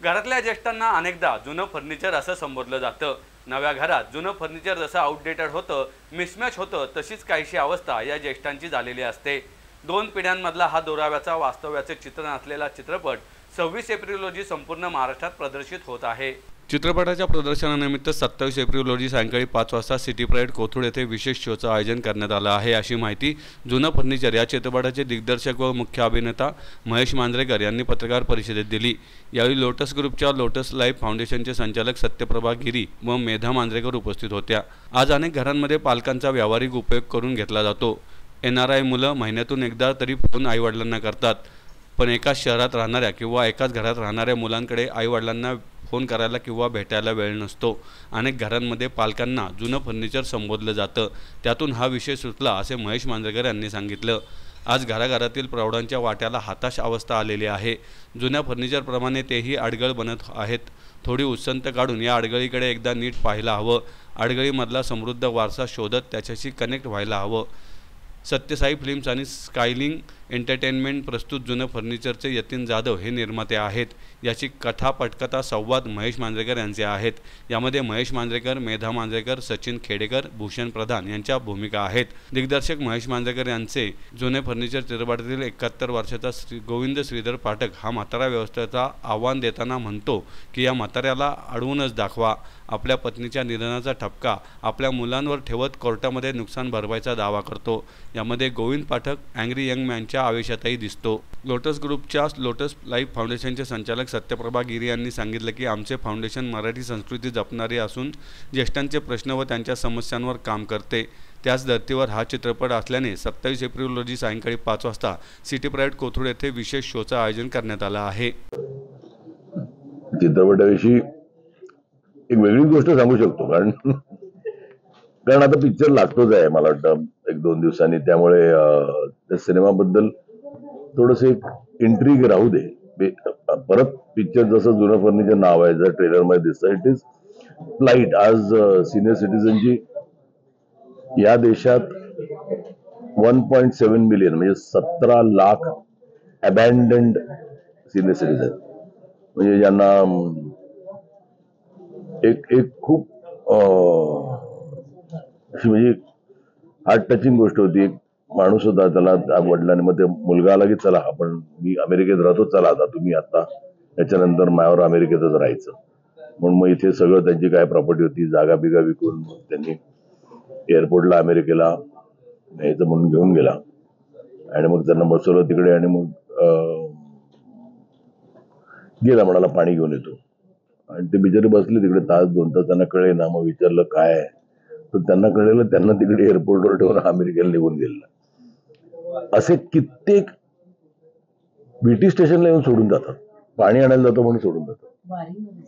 घरातल्या ज्येष्ठांना अनेकदा जुनं फर्निचर असं संबोधलं जातं। नव्या घरात जुनं फर्निचर जसं आउटडेटेड होतं, मिसमॅच होतं, तशीच काहीशी अवस्था या ज्येष्ठांची झालेली असते। दोन पिढ्यांमधला हा दुराव्याचा वास्तव्याचे चित्रण असलेला चित्रपट 26 एप्रिल रोजी संपूर्ण महाराष्ट्रात प्रदर्शित होत आहे। चित्रपटाच्या प्रदर्शनानिमित्त 27 एप्रिल रोजी सायंकाळी 5 वाजता सिटी प्राईड कोथरूड येथे विशेष शोचं आयोजन करण्यात आलं आहे, अशी माहिती जुनं फर्निचर या चित्रपटाचे दिग्दर्शक व मुख्य अभिनेता महेश मांजरेकर यांनी पत्रकार परिषदेत दिली। यावेळी लोटस ग्रुपच्या लोटस लाईफ फाउंडेशनचे संचालक सत्यप्रभा गिरी व मेधा मांजरेकर उपस्थित होत्या। आज अनेक घरांमध्ये पालकांचा व्यावहारिक उपयोग करून घेतला जातो। NRI मुलं महिन्यातून एकदा तरी फोन आईवडिलांना करतात, पण एकाच शहरात राहणाऱ्या किंवा एकाच घरात राहणाऱ्या मुलांकडे आईवडिलांना फोन करायला किंवा भेटायला वेळ नसतो। अनेक घरांमध्ये पालकांना जुनं फर्निचर संबोधलं जातं, त्यातून हा विषय सुचला, असे महेश मांजरेकर यांनी सांगितलं। आज घराघरातील प्रौढांच्या वाट्याला हताश अवस्था आलेली आहे। जुन्या फर्निचरप्रमाणे तेही अडगळ बनत आहेत। थोडी उसंत काढून या अडगळीकडे एकदा नीट पाहायला हवं। अडगळीमधला समृद्ध वारसा शोधत त्याच्याशी कनेक्ट व्हायला हवं। सत्यसाई फिल्म्स आणि स्कायलिंग एंटरटेनमेंट प्रस्तुत जुनं फर्निचरचे यतीन जाधव हे निर्माते आहेत। याची कथा पटकथा संवाद महेश मांजरेकर यांचे आहेत। यामध्ये महेश मांजरेकर, मेधा मांजरेकर, सचिन खेडेकर, भूषण प्रधान यांच्या भूमिका आहेत। दिग्दर्शक महेश मांजरेकर यांचे जुने फर्निचर चित्रपटातील 71 वर्षाचा गोविंद श्रीधर पाठक हा म्हातारा व्यवस्थेचा आव्हान देताना म्हणतो की या म्हाताऱ्याला अडवूनच दाखवा। आपल्या पत्नीच्या निधनाचा ठपका आपल्या मुलांवर ठेवत कोर्टामध्ये नुकसान भरपाईचा दावा करतो। यामध्ये गोविंद पाठक अँग्री यंग मॅनच्या आवेशातही दिसतो। लोटस ग्रुपच्या लोटस लाईफ फाउंडेशनचे संचालक सत्यप्रभा गिरी यांनी सांगितलं की आमचे फाउंडेशन मराठी संस्कृती जपणारे असून ज्येष्ठांचे प्रश्न व त्यांच्या समस्यांवर काम करते। त्याच धर्तीवर हा चित्रपट असल्याने 27 एप्रिल रोजी सायंकाळी 5 वाजता सिटी प्राईड कोथरूड येथे विशेष शोचं आयोजन करण्यात आलं आहे। चित्रपटाविषयी एक वेगळी गोष्ट सांगू शकतो, कारण आता पिक्चर लागतोच आहे मला वाटतं 1-2 दिवसांनी, त्यामुळे त्या सिनेमाबद्दल थोडंसं एक इंट्रिग राहू दे। परत पिक्चर जसं जुनं फर्निचर नाव आहे, जर ट्रेलर मध्ये दिसतं, इट इज फ्लाईट। आज सिनियर सिटीजनची या देशात 1.7 मिलियन म्हणजे 17 लाख अबॅन्डन्ड सिनियर सिटीजन, म्हणजे ज्यांना एक खूप म्हणजे हार्ट टचिंग गोष्ट होती। एक माणूस होता, त्याला वडिलांनी, मग ते मुलगा आला की चला आपण, मी अमेरिकेत राहतो, चला आता तुम्ही आता त्याच्यानंतर मायावर अमेरिकेतच राहायचं म्हणून मग इथे सगळं त्यांची काय प्रॉपर्टी होती जागा बिगा विकून त्यांनी एअरपोर्टला अमेरिकेला यायचं म्हणून घेऊन गेला आणि मग त्यांना बसवलं तिकडे आणि मग गेला, म्हणाला पाणी घेऊन येतो आणि ते बिचारे बसले तिकडे तास 2 तास, त्यांना कळे ना। मग विचारलं काय, तर त्यांना कळलेलं त्यांना तिकडे एअरपोर्टवर ठेवून अमेरिकेला निघून गेलेला। असे कित्येक बीटी स्टेशनला येऊन सोडून जातात, पाणी आणायला जातो म्हणून सोडून जातात,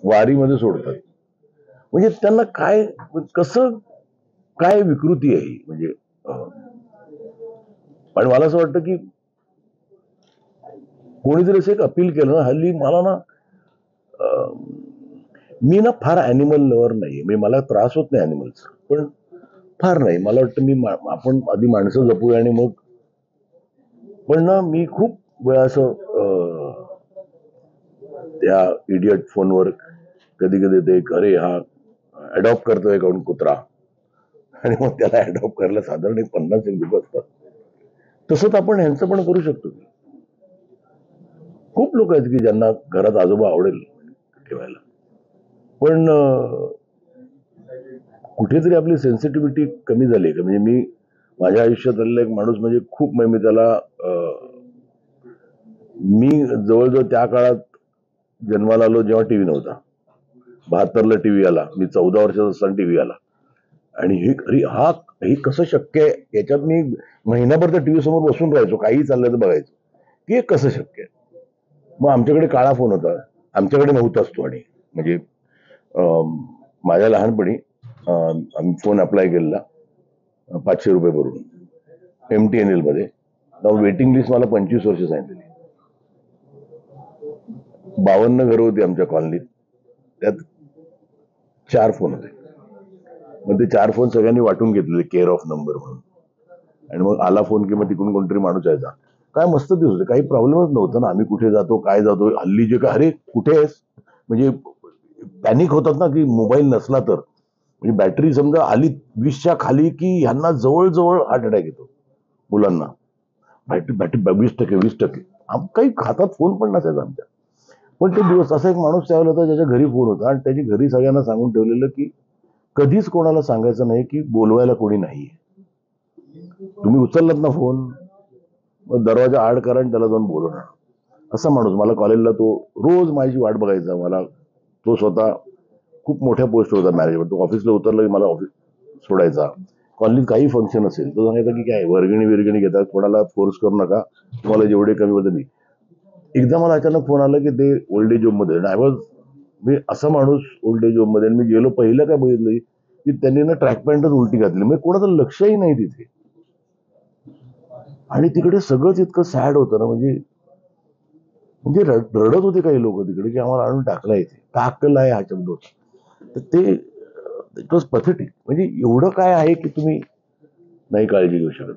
वारीमध्ये सोडतात। म्हणजे त्यांना काय, कसं काय विकृती आहे म्हणजे। आणि मला असं वाटतं की कोणीतरी असं एक अपील केलं ना, हल्ली मला ना, मी ना फार ॲनिमल लवर नाही, म्हणजे मला त्रास होत नाही ॲनिमलचा, पण फार नाही। मला वाटतं आपण आधी माणसं जपूया आणि मग, पण ना मी खूप वेळा असं त्या इडियट फोनवर कधी कधी ते अरे हा अडॉप्ट करतोय काऊन कुत्रा, आणि मग त्याला अडॉप्ट करायला साधारण 50 रुपये असतात। तसंच आपण ह्यांचं पण करू शकतो। खूप लोक आहेत की ज्यांना घरात आजोबा आवडेल ठेवायला, पण कुठेतरी आपली सेन्सिटिव्हिटी कमी झाली आहे का? म्हणजे मी माझ्या आयुष्यात आलेला एक माणूस म्हणजे खूप, मी त्याला मी जवळजवळ त्या काळात जन्माला आलो जेव्हा टीव्ही नव्हता, 72ला टीव्ही आला, मी 14 वर्षाचा असताना टीव्ही आला, आणि हे कसं शक्य आहे, याच्यात मी महिनाभर त्या टीव्ही समोर बसून राहायचो, काही चाललं तर बघायचो की हे कसं शक्य आहे। मग आमच्याकडे काळा फोन होता, आमच्याकडे नव्हताच तो, आणि म्हणजे माझ्या लहानपणी आम्ही फोन अप्लाय केलेला 500 रुपये भरून MTNL मध्ये, वेटिंग लिस्ट मला 25 वर्ष सांगितलेली। 52 घरं होती आमच्या कॉलनीत, त्यात 4 फोन होते। मग ते 4 फोन सगळ्यांनी वाटून घेतलेले केअर ऑफ नंबर म्हणून, आणि मग आला फोन की मग तिकडून कोणतरी माणूस यायचा, काय मस्त दिवस होते, काही प्रॉब्लेमच नव्हता ना, आम्ही कुठे जातो काय जातो। हल्ली जे काय, अरे कुठे आहेस, म्हणजे पॅनिक होतात ना की मोबाईल नसला तर, म्हणजे बॅटरी समजा आली 20च्या खाली की ह्यांना जवळजवळ हार्ट अटॅक येतो मुलांना. Battery battery 20%, 20%. काही हातात फोन पण नसायचा आमच्या. पण ते दिवस, असा एक माणूस त्यावेळेला होता ज्याच्या घरी फोन होता आणि त्याची घरी सगळ्यांना सांगून ठेवलेलं की कधीच कोणाला सांगायचं नाही की बोलवायला कोणी नाहीये. तुम्ही उचललात ना फोन, मग दरवाजा आड करा आणि त्याला जाऊन बोलवणार. असा माणूस. मला कॉलेजला तो रोज माझी वाट बघायचा. मला तो स्वतः खूप मोठ्या पोस्ट होता मॅनेजमेंट. तो ऑफिसला उतरला की मला ऑफिस सोडायचा. कॉलनीत काही फंक्शन असेल तो सांगायचा की काय वर्गणी विरगणी घेतात, कोणाला फोर्स करू नका, तुम्हाला जेवढे कमी होते मी. एकदा मला अचानक फोन आला की ते ओल्ड एज होम मध्ये. मी असा माणूस ओल्ड एज होम मध्ये, मी गेलो पहिलं काय बघितलं की त्यांनी ना ट्रॅक पॅन्टच उलटी घातली. म्हणजे कोणाचं लक्षही नाही तिथे. आणि तिकडे सगळंच इतकं सॅड होतं ना, म्हणजे म्हणजे रडत होते काही लोक तिकडे की आम्हाला आणून टाकलं इथे. काय अक्कल आहे हा शब्द होता. तर ते इट वॉज पथेटिक. म्हणजे एवढं काय आहे की तुम्ही नाही काळजी घेऊ शकत.